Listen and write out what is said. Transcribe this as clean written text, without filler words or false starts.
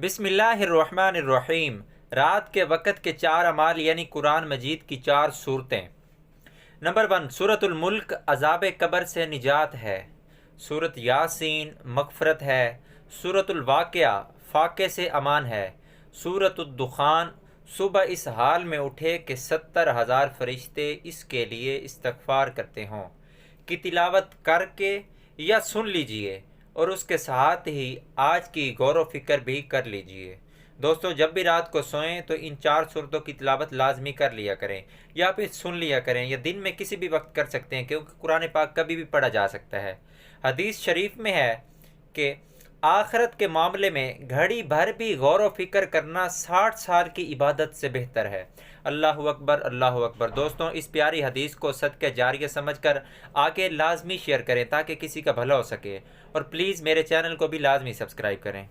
बिस्मिल्लाहिर्रहमानिर्रहीम। रात के वक़्त के 4 अमाल यानी कुरान मजीद की 4 सूरतें। नंबर 1, सूरतुल मुल्क अज़ाब कब्र से निजात है। सूरत यासीन मग़फ़रत है। सूरतुल वाक़िया फ़ाक़े से अमान है। सूरतुद दुखान सुबह इस हाल में उठे कि 70,000 फरिश्ते इसके लिए इस्तग़फ़ार करते हों की तिलावत करके या सुन लीजिए और उसके साथ ही आज की गौर व फिक्र भी कर लीजिए। दोस्तों, जब भी रात को सोएं तो इन 4 सूरतों की तिलावत लाजमी कर लिया करें या फिर सुन लिया करें, या दिन में किसी भी वक्त कर सकते हैं क्योंकि कुरान पाक कभी भी पढ़ा जा सकता है। हदीस शरीफ में है कि आखिरत के मामले में घड़ी भर भी गौर व फिक्र करना 60 साल की इबादत से बेहतर है। अल्लाहु अकबर, अल्लाहु अकबर। दोस्तों, इस प्यारी हदीस को सदक़े जारिया समझकर आगे लाजमी शेयर करें ताकि किसी का भला हो सके, और प्लीज़ मेरे चैनल को भी लाजमी सब्सक्राइब करें।